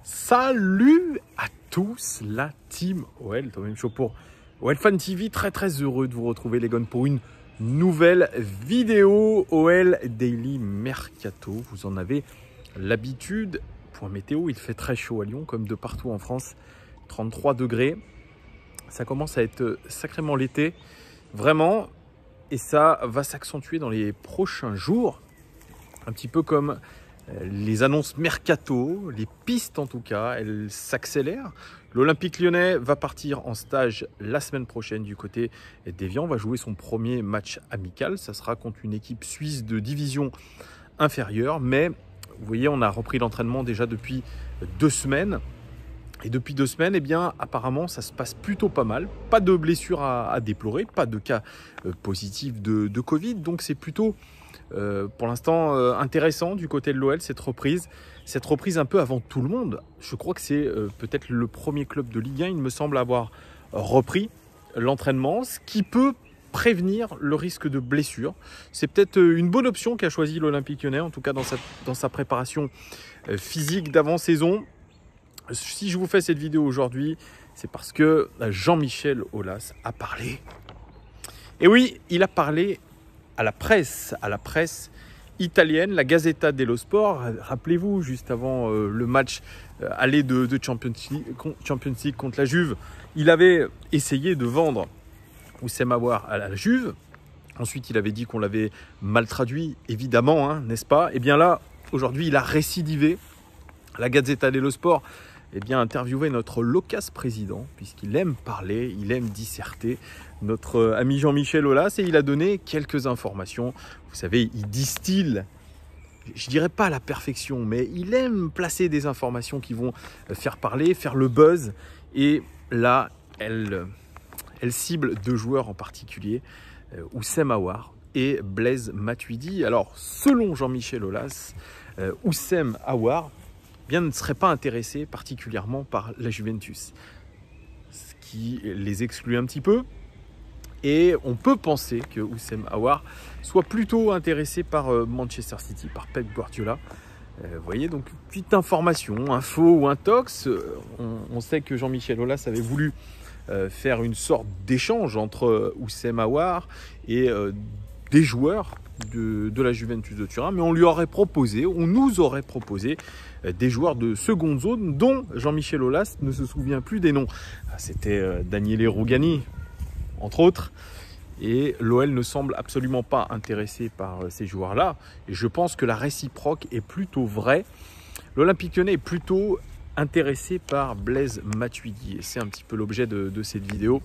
Salut à tous, la team OL, Tom Show pour OL Fan TV. Très heureux de vous retrouver les gars pour une nouvelle vidéo OL Daily Mercato. Vous en avez l'habitude. Point météo, il fait très chaud à Lyon comme de partout en France. 33 degrés. Ça commence à être sacrément l'été, vraiment. Et ça va s'accentuer dans les prochains jours. Un petit peu comme les annonces mercato, les pistes en tout cas, elles s'accélèrent. L'Olympique Lyonnais va partir en stage la semaine prochaine du côté d'Évian. Va jouer son premier match amical. Ça sera contre une équipe suisse de division inférieure. Mais vous voyez, on a repris l'entraînement déjà depuis 2 semaines. Et depuis 2 semaines, eh bien, apparemment, ça se passe plutôt pas mal. Pas de blessures à déplorer, pas de cas positifs de Covid. Donc c'est plutôt pour l'instant intéressant du côté de l'OL, cette reprise un peu avant tout le monde. Je crois que c'est peut-être le premier club de Ligue 1, il me semble, avoir repris l'entraînement, ce qui peut prévenir le risque de blessure. C'est peut-être une bonne option qu'a choisi l'Olympique Lyonnais, en tout cas dans sa préparation physique d'avant-saison. Si je vous fais cette vidéo aujourd'hui, c'est parce que Jean-Michel Aulas a parlé. Et oui, il a parlé à la presse italienne, la Gazzetta dello Sport. Rappelez-vous, juste avant le match aller de Champions League contre la Juve, il avait essayé de vendre Oussem Aouar à la Juve. Ensuite, il avait dit qu'on l'avait mal traduit, évidemment, hein, n'est-ce pas? Et bien là, aujourd'hui, il a récidivé. La Gazzetta dello Sport interviewé notre loquace président, puisqu'il aime parler, il aime disserter, notre ami Jean-Michel Aulas, et il a donné quelques informations. Vous savez, il distille, je dirais pas à la perfection, mais il aime placer des informations qui vont faire parler, faire le buzz. Et là, elle cible 2 joueurs en particulier, Oussem Aouar et Blaise Matuidi. Alors, selon Jean-Michel Aulas, Oussem Aouar ne serait pas intéressé particulièrement par la Juventus, ce qui les exclut un petit peu. Et on peut penser que Oussem Aouar soit plutôt intéressé par Manchester City, par Pep Guardiola. Vous voyez, donc petite information, info ou intox. On sait que Jean-Michel Aulas avait voulu faire une sorte d'échange entre Oussem Aouar et des joueurs de la Juventus de Turin, mais on nous aurait proposé des joueurs de seconde zone dont Jean-Michel Aulas ne se souvient plus des noms. C'était Daniele Rugani, entre autres, et l'OL ne semble absolument pas intéressé par ces joueurs-là, et je pense que la réciproque est plutôt vraie. L'Olympique Lyonnais est plutôt intéressé par Blaise Matuidi, et c'est un petit peu l'objet de cette vidéo.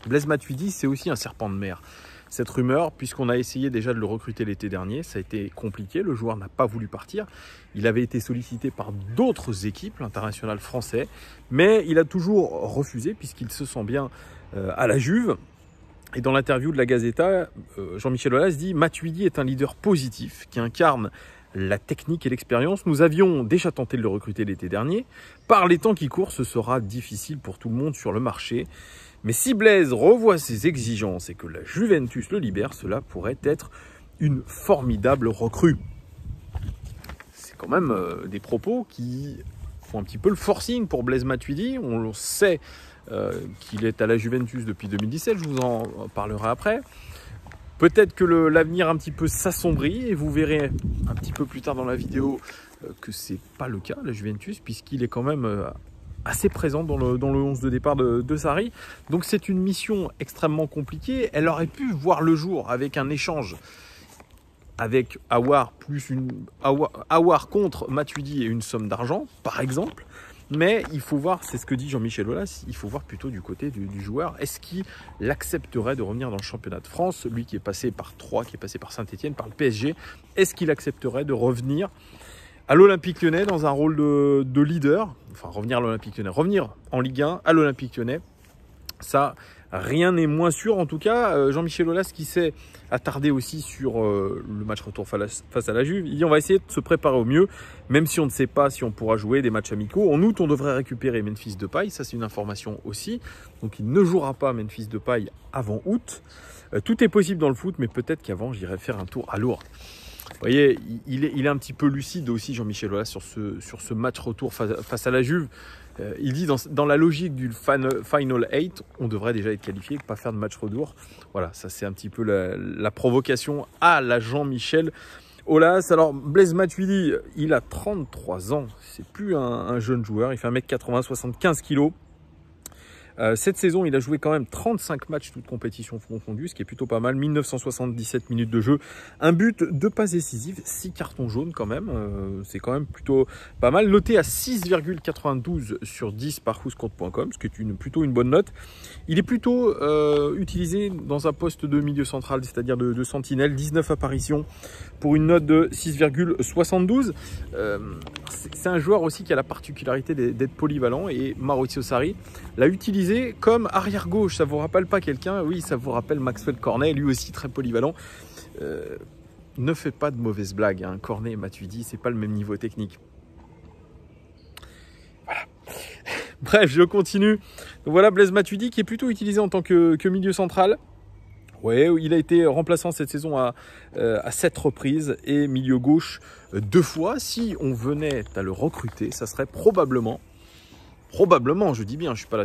Blaise Matuidi, c'est aussi un serpent de mer. Cette rumeur, puisqu'on a essayé déjà de le recruter l'été dernier, ça a été compliqué, le joueur n'a pas voulu partir. Il avait été sollicité par d'autres équipes, l'international français, mais il a toujours refusé puisqu'il se sent bien à la Juve. Et dans l'interview de la Gazzetta, Jean-Michel Aulas dit « Matuidi est un leader positif qui incarne la technique et l'expérience. Nous avions déjà tenté de le recruter l'été dernier. Par les temps qui courent, ce sera difficile pour tout le monde sur le marché. Mais si Blaise revoit ses exigences et que la Juventus le libère, cela pourrait être une formidable recrue. » C'est quand même des propos qui font un petit peu le forcing pour Blaise Matuidi. On le sait qu'il est à la Juventus depuis 2017, je vous en parlerai après. Peut-être que l'avenir un petit peu s'assombrit et vous verrez un petit peu plus tard dans la vidéo que ce n'est pas le cas, la Juventus, puisqu'il est quand même assez présent dans le 11 de départ de Sarri. Donc c'est une mission extrêmement compliquée. Elle aurait pu voir le jour avec un échange avec Aouar, Aouar contre Matuidi et une somme d'argent, par exemple. Mais il faut voir, c'est ce que dit Jean-Michel Aulas, il faut voir plutôt du côté du joueur. Est-ce qu'il accepterait de revenir dans le championnat de France, lui qui est passé par Troyes, qui est passé par Saint-Etienne, par le PSG? Est-ce qu'il accepterait de revenir à l'Olympique Lyonnais dans un rôle de leader? Enfin, revenir à l'Olympique Lyonnais, revenir en Ligue 1 à l'Olympique Lyonnais, ça, rien n'est moins sûr. En tout cas, Jean-Michel Aulas qui s'est attardé aussi sur le match retour face à la Juve, il dit on va essayer de se préparer au mieux, même si on ne sait pas si on pourra jouer des matchs amicaux. En août, on devrait récupérer Memphis Depay, ça c'est une information aussi. Donc il ne jouera pas Memphis Depay avant août. Tout est possible dans le foot, mais peut-être qu'avant j'irai faire un tour à Lourdes. voyez, il est un petit peu lucide aussi, Jean-Michel Aulas, sur ce match retour face à la Juve. Il dit dans la logique du Final 8, on devrait déjà être qualifié, pas faire de match retour. Voilà, ça c'est un petit peu la provocation à la Jean-Michel Aulas. Alors Blaise Matuidi, il a 33 ans, c'est plus un jeune joueur, il fait 1m80, 75 kg. Cette saison, il a joué quand même 35 matchs, toutes compétitions confondues, ce qui est plutôt pas mal. 1977 minutes de jeu, un but, 2 passes décisives, 6 cartons jaunes quand même. C'est quand même plutôt pas mal. Noté à 6,92 sur 10 par whoscout.com, ce qui est plutôt une bonne note. Il est plutôt utilisé dans un poste de milieu central, c'est-à-dire de sentinelle. 19 apparitions pour une note de 6,72. C'est un joueur aussi qui a la particularité d'être polyvalent, et Maurizio Sarri l'a utilisé comme arrière gauche. Ça vous rappelle pas quelqu'un? Oui, ça vous rappelle Maxwell Cornet, lui aussi très polyvalent. Ne faites pas de mauvaises blagues, hein. Cornet et Matuidi, c'est pas le même niveau technique. Voilà. Bref, je continue. Donc voilà Blaise Matuidi qui est plutôt utilisé en tant que milieu central. Ouais, il a été remplaçant cette saison à 7 reprises et milieu gauche 2 fois. Si on venait à le recruter, ça serait probablement, je dis bien, je ne suis pas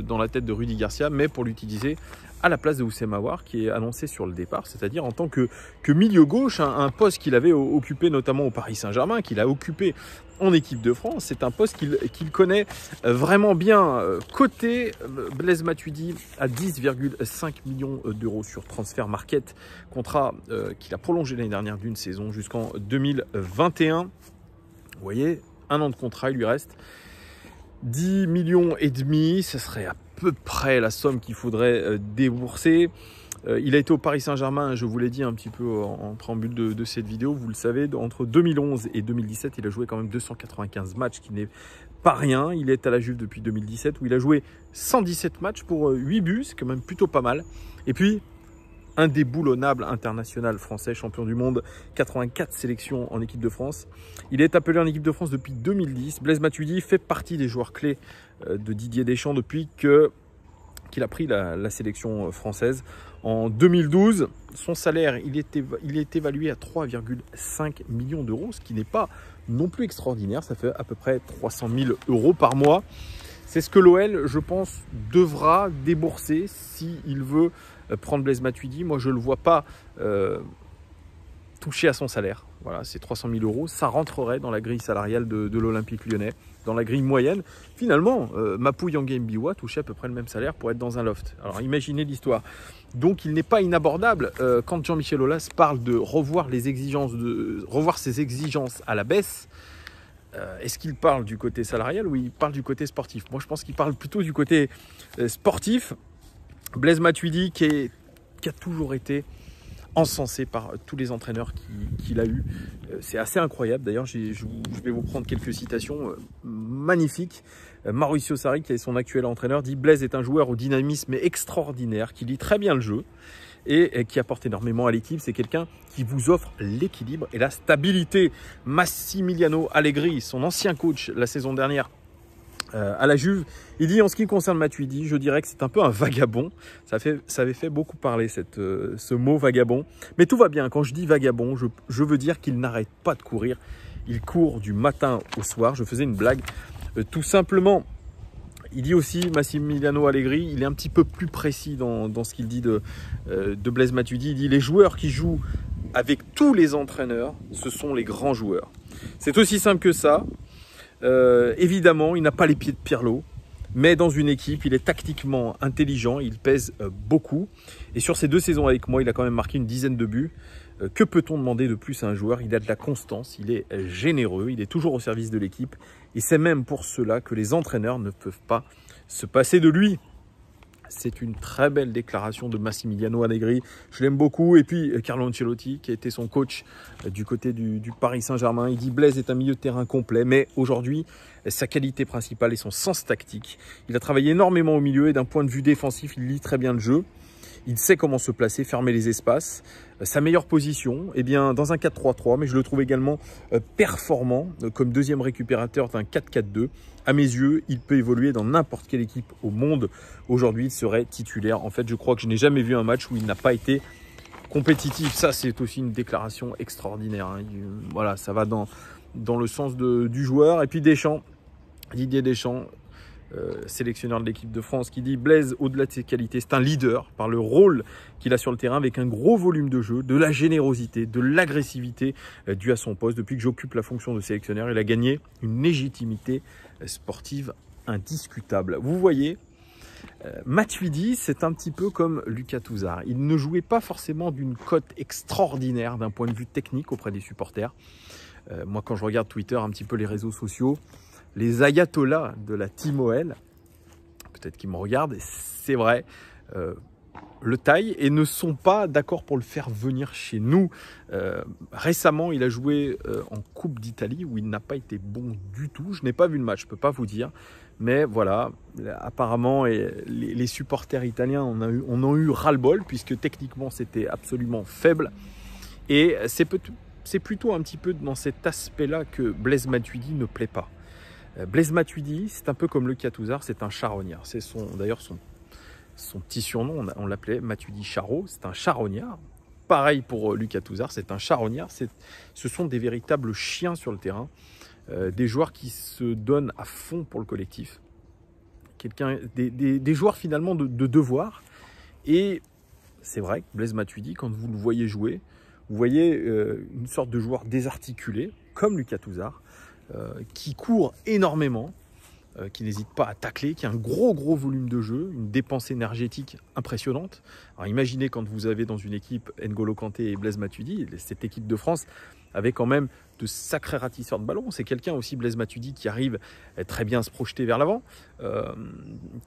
dans la tête de Rudy Garcia, mais pour l'utiliser à la place de Houssem Aouar qui est annoncé sur le départ, c'est-à-dire en tant que milieu gauche, un poste qu'il avait occupé notamment au Paris Saint-Germain, qu'il a occupé en équipe de France. C'est un poste qu'il connaît vraiment bien. Côté Blaise Matuidi à 10,5 millions d'euros sur Transfer Market, contrat qu'il a prolongé l'année dernière d'une saison jusqu'en 2021. Vous voyez, 1 an de contrat, il lui reste 10 millions et demi, ce serait à peu près la somme qu'il faudrait débourser. Il a été au Paris Saint-Germain, je vous l'ai dit un petit peu en préambule de cette vidéo, vous le savez, entre 2011 et 2017, il a joué quand même 295 matchs, qui n'est pas rien. Il est à la Juve depuis 2017, où il a joué 117 matchs pour 8 buts, c'est quand même plutôt pas mal. Et puis, indéboulonnable international français, champion du monde, 84 sélections en équipe de France. Il est appelé en équipe de France depuis 2010. Blaise Matuidi fait partie des joueurs clés de Didier Deschamps depuis qu'il a pris la sélection française. En 2012, son salaire, il est évalué à 3,5 millions d'euros, ce qui n'est pas non plus extraordinaire. Ça fait à peu près 300 000 euros par mois. C'est ce que l'OL, je pense, devra débourser s'il veut prendre Blaise Matuidi. Moi, je ne le vois pas toucher à son salaire. Voilà, c'est 300 000 euros. Ça rentrerait dans la grille salariale de l'Olympique Lyonnais, dans la grille moyenne. Finalement, Mapou Yangai Mbiwa touchait à peu près le même salaire pour être dans un loft. Alors, imaginez l'histoire. Donc, il n'est pas inabordable quand Jean-Michel Aulas parle de revoir ses exigences à la baisse. Est-ce qu'il parle du côté salarial ou il parle du côté sportif? Moi, je pense qu'il parle plutôt du côté sportif. Blaise Matuidi qui a toujours été encensé par tous les entraîneurs qu'il a eu. C'est assez incroyable. D'ailleurs, je vais vous prendre quelques citations magnifiques. Maurizio Sarri, qui est son actuel entraîneur, dit « Blaise est un joueur au dynamisme extraordinaire, qui lit très bien le jeu et qui apporte énormément à l'équipe. C'est quelqu'un qui vous offre l'équilibre et la stabilité. » Massimiliano Allegri, son ancien coach la saison dernière à la Juve, il dit « En ce qui concerne Matuidi, je dirais que c'est un peu un vagabond. » Ça avait fait beaucoup parler ce mot vagabond. Mais tout va bien. Quand je dis vagabond, je veux dire qu'il n'arrête pas de courir. Il court du matin au soir. Je faisais une blague. Tout simplement, il dit aussi, Massimiliano Allegri, il est un petit peu plus précis dans ce qu'il dit de Blaise Matuidi. Il dit « Les joueurs qui jouent avec tous les entraîneurs, ce sont les grands joueurs. » C'est aussi simple que ça. Évidemment, il n'a pas les pieds de Pirlo, mais dans une équipe, il est tactiquement intelligent, il pèse beaucoup. Et sur ces 2 saisons avec moi, il a quand même marqué une dizaine de buts. Que peut-on demander de plus à un joueur? Il a de la constance, il est généreux, il est toujours au service de l'équipe. Et c'est même pour cela que les entraîneurs ne peuvent pas se passer de lui. C'est une très belle déclaration de Massimiliano Allegri. Je l'aime beaucoup. Et puis Carlo Ancelotti, qui a été son coach du côté du Paris Saint-Germain. Il dit « Blaise est un milieu de terrain complet, mais aujourd'hui, sa qualité principale est son sens tactique. Il a travaillé énormément au milieu et d'un point de vue défensif, il lit très bien le jeu. Il sait comment se placer, fermer les espaces. Sa meilleure position, eh bien, dans un 4-3-3, mais je le trouve également performant comme deuxième récupérateur d'un 4-4-2. À mes yeux, il peut évoluer dans n'importe quelle équipe au monde. Aujourd'hui, il serait titulaire. En fait, je crois que je n'ai jamais vu un match où il n'a pas été compétitif, ça c'est aussi une déclaration extraordinaire. Hein. Voilà, ça va dans le sens du joueur. Et puis Deschamps, Didier Deschamps, sélectionneur de l'équipe de France, qui dit Blaise, au-delà de ses qualités, c'est un leader par le rôle qu'il a sur le terrain, avec un gros volume de jeu, de la générosité, de l'agressivité due à son poste. Depuis que j'occupe la fonction de sélectionneur, il a gagné une légitimité sportive indiscutable. Vous voyez, Matuidi, c'est un petit peu comme Lucas Touzard. Il ne jouait pas forcément d'une cote extraordinaire d'un point de vue technique auprès des supporters. Moi, quand je regarde Twitter, un petit peu les réseaux sociaux, les ayatollahs de la Team OL, peut-être qu'ils me regardent, c'est vrai, le taillent et ne sont pas d'accord pour le faire venir chez nous. Récemment, il a joué en Coupe d'Italie où il n'a pas été bon du tout. Je n'ai pas vu le match, je ne peux pas vous dire. Mais voilà, apparemment, les supporters italiens en ont eu ras-le-bol, puisque techniquement, c'était absolument faible. Et c'est plutôt un petit peu dans cet aspect-là que Blaise Matuidi ne plaît pas. Blaise Matuidi, c'est un peu comme Lucas Touzard, c'est un charognard. C'est d'ailleurs son petit surnom, on l'appelait Matuidi Charo, c'est un charognard. Pareil pour Lucas Touzard, c'est un charognard. Ce sont des véritables chiens sur le terrain, des joueurs qui se donnent à fond pour le collectif. Des joueurs finalement de devoir. Et c'est vrai que Blaise Matuidi, quand vous le voyez jouer, vous voyez une sorte de joueur désarticulé, comme Lucas Touzard, qui court énormément, qui n'hésite pas à tacler, qui a un gros volume de jeu, une dépense énergétique impressionnante. Alors imaginez quand vous avez dans une équipe N'Golo Kanté et Blaise Matuidi, cette équipe de France avait quand même de sacrés ratisseurs de ballon. C'est quelqu'un aussi, Blaise Matuidi, qui arrive très bien à se projeter vers l'avant.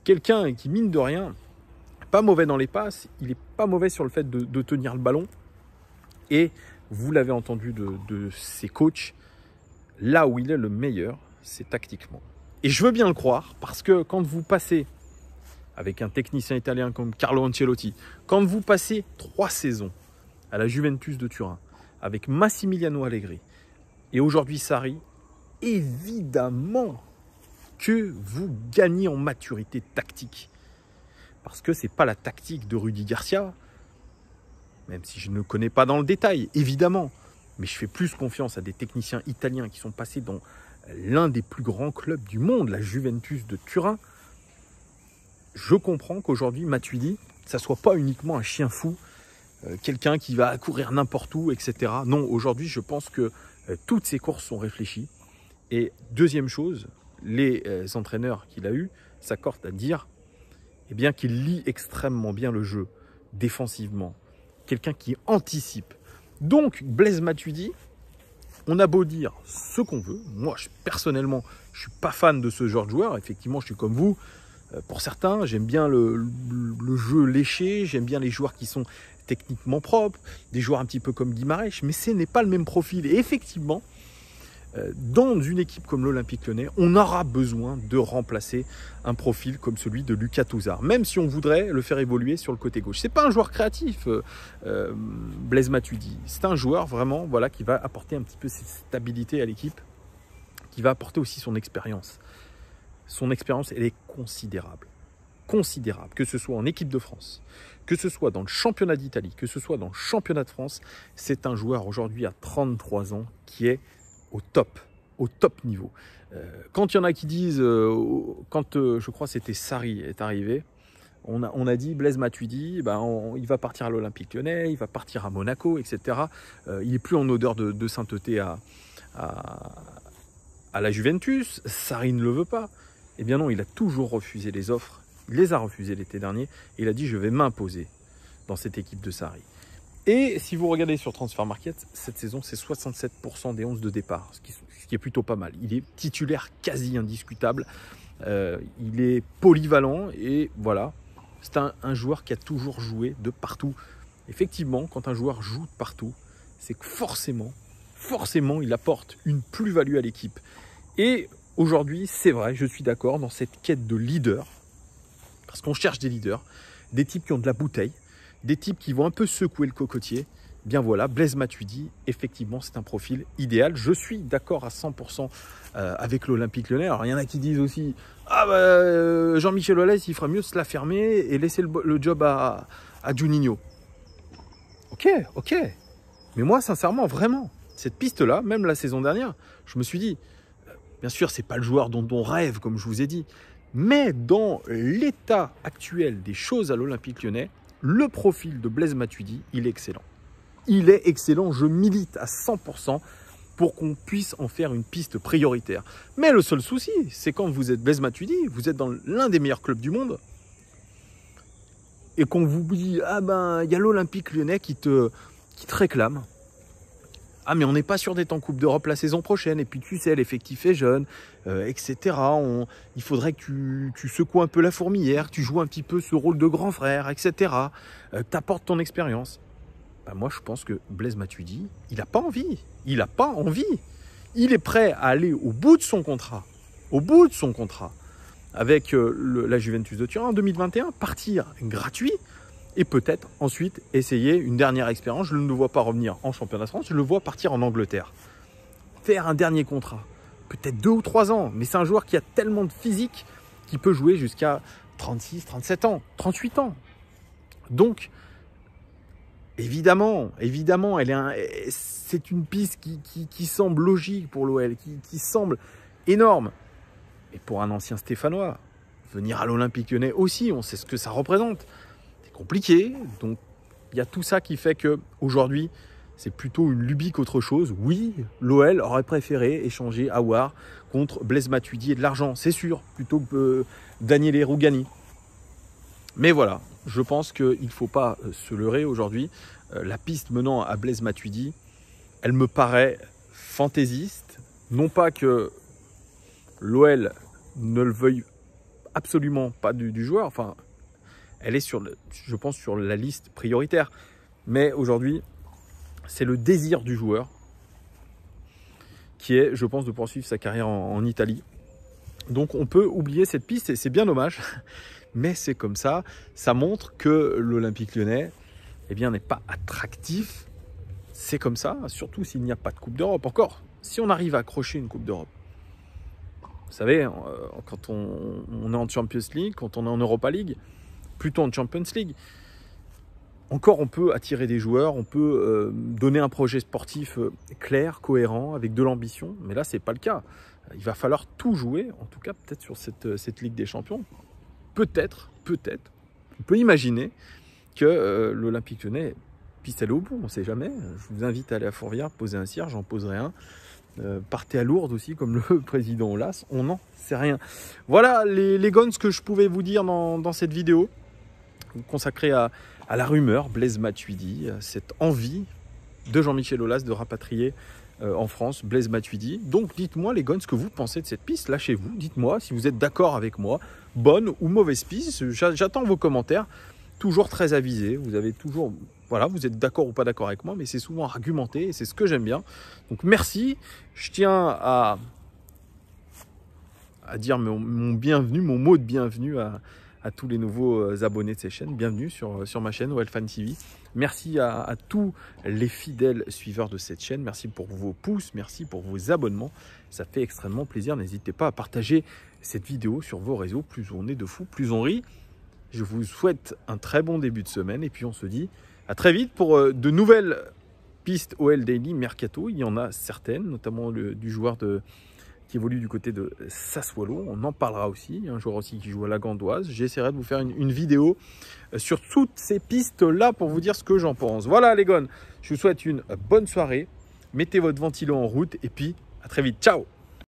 Quelqu'un qui, mine de rien, pas mauvais dans les passes, il n'est pas mauvais sur le fait de tenir le ballon. Et vous l'avez entendu de ses coachs, là où il est le meilleur, c'est tactiquement. Et je veux bien le croire, parce que quand vous passez, avec un technicien italien comme Carlo Ancelotti, quand vous passez 3 saisons à la Juventus de Turin, avec Massimiliano Allegri, et aujourd'hui Sarri, évidemment que vous gagnez en maturité tactique. Parce que ce n'est pas la tactique de Rudy Garcia, même si je ne connais pas dans le détail, évidemment. Mais je fais plus confiance à des techniciens italiens qui sont passés dans l'un des plus grands clubs du monde, la Juventus de Turin. Je comprends qu'aujourd'hui, Matuidi, ça ne soit pas uniquement un chien fou, quelqu'un qui va courir n'importe où, etc. Non, aujourd'hui, je pense que toutes ces courses sont réfléchies. Et deuxième chose, les entraîneurs qu'il a eus s'accordent à dire eh bien, qu'il lit extrêmement bien le jeu, défensivement. Quelqu'un qui anticipe. Donc, Blaise Matuidi, on a beau dire ce qu'on veut. Moi, personnellement, je ne suis pas fan de ce genre de joueur. Effectivement, je suis comme vous. Pour certains, j'aime bien le jeu léché. J'aime bien les joueurs qui sont techniquement propres. Des joueurs un petit peu comme Guimarães. Mais ce n'est pas le même profil. Et effectivement, dans une équipe comme l'Olympique Lyonnais, on aura besoin de remplacer un profil comme celui de Lucas Touzard, même si on voudrait le faire évoluer sur le côté gauche. Ce n'est pas un joueur créatif, Blaise Matuidi. C'est un joueur vraiment qui va apporter un petit peu cette stabilité à l'équipe, qui va apporter aussi son expérience. Son expérience, elle est considérable. Considérable, que ce soit en équipe de France, que ce soit dans le championnat d'Italie, que ce soit dans le championnat de France. C'est un joueur aujourd'hui à 33 ans qui est au top niveau. Quand il y en a qui disent, je crois que c'était Sarri est arrivé, on a dit Blaise Matuidi, il va partir à l'Olympique Lyonnais, il va partir à Monaco, etc. Il n'est plus en odeur de sainteté à la Juventus. Sarri ne le veut pas. Eh bien non, il a toujours refusé les offres. Il les a refusées l'été dernier. Et il a dit, je vais m'imposer dans cette équipe de Sarri. Et si vous regardez sur Transfer Market, cette saison, c'est 67% des 11 de départ, ce qui est plutôt pas mal. Il est titulaire quasi indiscutable, il est polyvalent et voilà, c'est un joueur qui a toujours joué de partout. Effectivement, quand un joueur joue de partout, c'est que forcément, il apporte une plus-value à l'équipe. Et aujourd'hui, c'est vrai, je suis d'accord dans cette quête de leader, parce qu'on cherche des leaders, des types qui ont de la bouteille, des types qui vont un peu secouer le cocotier. Bien voilà, Blaise Matuidi, effectivement, c'est un profil idéal. Je suis d'accord à 100% avec l'Olympique Lyonnais. Alors, il y en a qui disent aussi Jean-Michel Aulas, il fera mieux de se la fermer et laisser le job à Juninho. Ok, ok. Mais moi, sincèrement, vraiment, cette piste-là, même la saison dernière, je me suis dit, bien sûr, c'est pas le joueur dont on rêve, comme je vous ai dit, mais dans l'état actuel des choses à l'Olympique Lyonnais, le profil de Blaise Matuidi, il est excellent. Il est excellent, je milite à 100% pour qu'on puisse en faire une piste prioritaire. Mais le seul souci, c'est quand vous êtes Blaise Matuidi, vous êtes dans l'un des meilleurs clubs du monde, et qu'on vous dit, ah ben, il y a l'Olympique Lyonnais qui te réclame. Ah, mais on n'est pas sûr d'être en Coupe d'Europe la saison prochaine. Et puis, tu sais, l'effectif est jeune, etc. Il faudrait que tu secoues un peu la fourmilière, que tu joues un petit peu ce rôle de grand frère, etc. Tu apportes ton expérience. Ben, moi, je pense que Blaise Matuidi, il n'a pas envie. Il n'a pas envie. Il est prêt à aller au bout de son contrat. Au bout de son contrat. Avec la Juventus de Turin en 2021, partir gratuit. Et peut-être ensuite essayer une dernière expérience. Je ne le vois pas revenir en championnat de France, je le vois partir en Angleterre. Faire un dernier contrat. Peut-être 2 ou 3 ans. Mais c'est un joueur qui a tellement de physique qu'il peut jouer jusqu'à 36, 37 ans, 38 ans. Donc, évidemment, c'est une piste qui semble logique pour l'OL, qui semble énorme. Et pour un ancien Stéphanois, venir à l'Olympique Lyonnais aussi, on sait ce que ça représente. Compliqué, donc il y a tout ça qui fait que aujourd'hui c'est plutôt une lubie qu'autre chose. Oui, l'OL aurait préféré échanger Aouar contre Blaise Matuidi et de l'argent, c'est sûr, plutôt que Daniele Rugani. Mais voilà, je pense qu'il ne faut pas se leurrer aujourd'hui. La piste menant à Blaise Matuidi, elle me paraît fantaisiste. Non pas que l'OL ne le veuille absolument pas du joueur, enfin elle est je pense, sur la liste prioritaire. Mais aujourd'hui, c'est le désir du joueur qui est, je pense, de poursuivre sa carrière en Italie. Donc on peut oublier cette piste et c'est bien dommage. Mais c'est comme ça. Ça montre que l'Olympique Lyonnais, eh bien, n'est pas attractif. C'est comme ça, surtout s'il n'y a pas de Coupe d'Europe. Encore, si on arrive à accrocher une Coupe d'Europe, vous savez, quand on est en Champions League, quand on est en Europa League, plutôt en Champions League. Encore, on peut attirer des joueurs, on peut donner un projet sportif clair, cohérent, avec de l'ambition. Mais là, ce n'est pas le cas. Il va falloir tout jouer, en tout cas peut-être sur cette Ligue des Champions. Peut-être, on peut imaginer que l'Olympique Lyonnais puisse aller au bout, on ne sait jamais. Je vous invite à aller à Fourvière, poser un cierge, j'en poserai un. Partez à Lourdes aussi, comme le président Olas, on n'en sait rien. Voilà les guns que je pouvais vous dire dans cette vidéo. Consacré à la rumeur Blaise Matuidi, cette envie de Jean-Michel Aulas de rapatrier en France Blaise Matuidi. Donc dites-moi les gars ce que vous pensez de cette piste, lâchez-vous, dites-moi si vous êtes d'accord avec moi, bonne ou mauvaise piste, j'attends vos commentaires, toujours très avisés, vous avez toujours, voilà, vous êtes d'accord ou pas d'accord avec moi, mais c'est souvent argumenté et c'est ce que j'aime bien. Donc merci, je tiens à dire mon bienvenue, mon mot de bienvenue à tous les nouveaux abonnés de cette chaîne. Bienvenue sur ma chaîne OL Fan TV. Merci à tous les fidèles suiveurs de cette chaîne. Merci pour vos pouces, merci pour vos abonnements. Ça fait extrêmement plaisir. N'hésitez pas à partager cette vidéo sur vos réseaux. Plus on est de fous, plus on rit. Je vous souhaite un très bon début de semaine. Et puis on se dit à très vite pour de nouvelles pistes OL Daily Mercato. Il y en a certaines, notamment du joueur qui évolue du côté de Sassuolo. On en parlera aussi. Il y a un joueur aussi qui joue à la Gandoise. J'essaierai de vous faire une vidéo sur toutes ces pistes-là pour vous dire ce que j'en pense. Voilà les gars, je vous souhaite une bonne soirée. Mettez votre ventilo en route et puis à très vite. Ciao!